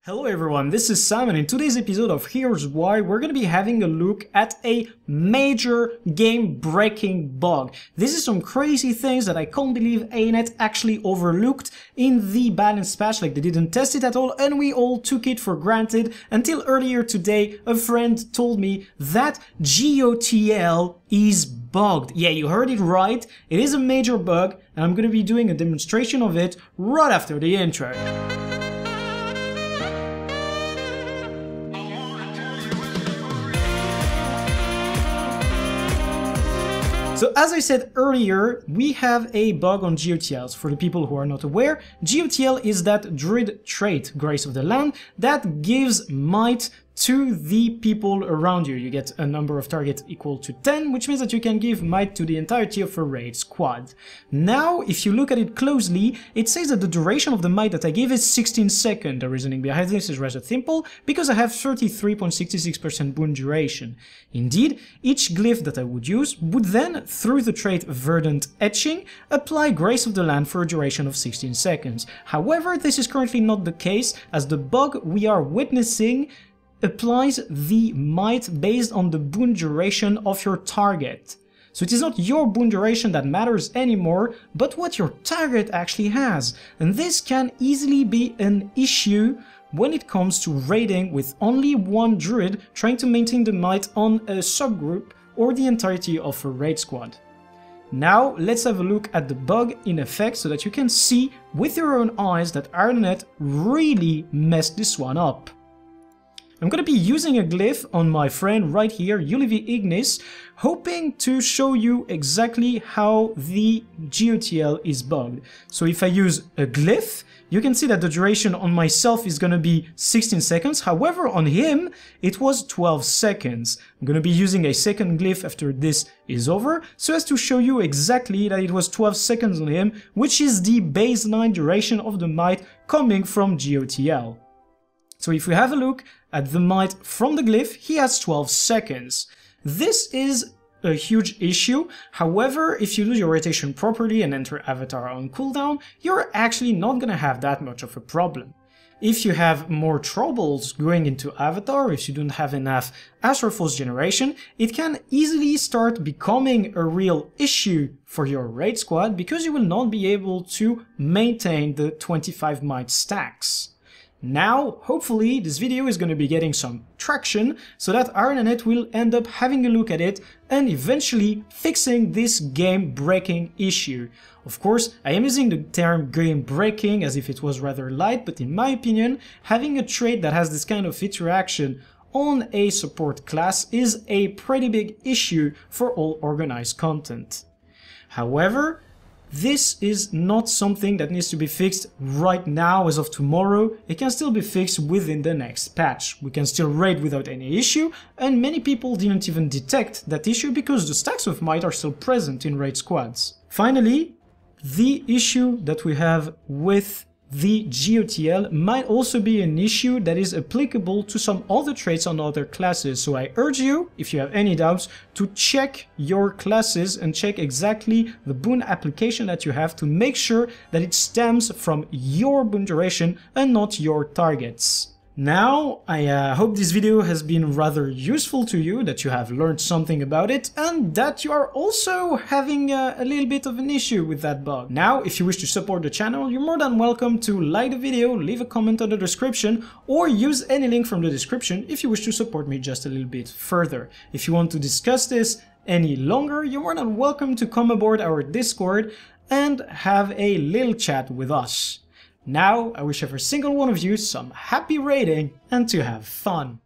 Hello everyone, this is Sam, and in today's episode of Here's Why, we're going to be having a look at a major game-breaking bug. This is some crazy things that I can't believe ANET actually overlooked in the balance patch, like they didn't test it at all, and we all took it for granted until earlier today a friend told me that GOTL is bugged. Yeah, you heard it right, it is a major bug, and I'm going to be doing a demonstration of it right after the intro. So as I said earlier, we have a bug on GOTLs. For the people who are not aware, GOTL is that druid trait, Grace of the Land, that gives might to the people around you. You get a number of targets equal to 10, which means that you can give might to the entirety of a raid squad. Now, if you look at it closely, it says that the duration of the might that I give is 16 seconds. The reasoning behind this is rather simple, because I have 33.66% boon duration. Indeed, each glyph that I would use would then, through the trait Verdant Etching, apply Grace of the Land for a duration of 16 seconds. However, this is currently not the case, as the bug we are witnessing applies the might based on the boon duration of your target. So it is not your boon duration that matters anymore, but what your target actually has. And this can easily be an issue when it comes to raiding with only one druid trying to maintain the might on a subgroup or the entirety of a raid squad. Now let's have a look at the bug in effect so that you can see with your own eyes that ANET really messed this one up. I'm going to be using a glyph on my friend right here, Ulivi Ignis, hoping to show you exactly how the GOTL is bugged. So if I use a glyph, you can see that the duration on myself is going to be 16 seconds. However, on him, it was 12 seconds. I'm going to be using a second glyph after this is over, so as to show you exactly that it was 12 seconds on him, which is the baseline duration of the might coming from GOTL. So if we have a look at the might from the glyph, he has 12 seconds. This is a huge issue. However, if you do your rotation properly and enter Avatar on cooldown, you're actually not gonna have that much of a problem. If you have more troubles going into Avatar, if you don't have enough Astral Force generation, it can easily start becoming a real issue for your raid squad, because you will not be able to maintain the 25 might stacks. Now, hopefully, this video is going to be getting some traction, so that ANET will end up having a look at it and eventually fixing this game-breaking issue. Of course, I am using the term game-breaking as if it was rather light, but in my opinion, having a trait that has this kind of interaction on a support class is a pretty big issue for all organized content. However, this is not something that needs to be fixed right now as of tomorrow. It can still be fixed within the next patch. We can still raid without any issue, and many people didn't even detect that issue because the stacks of might are still present in raid squads. Finally, the issue that we have with the GOTL might also be an issue that is applicable to some other traits on other classes. So I urge you, if you have any doubts, to check your classes and check exactly the boon application that you have to make sure that it stems from your boon duration and not your targets. Now, I hope this video has been rather useful to you, that you have learned something about it, and that you are also having a little bit of an issue with that bug. Now, if you wish to support the channel, you're more than welcome to like the video, leave a comment on the description, or use any link from the description if you wish to support me just a little bit further. If you want to discuss this any longer, you're more than welcome to come aboard our Discord and have a little chat with us. Now, I wish every single one of you some happy raiding and to have fun.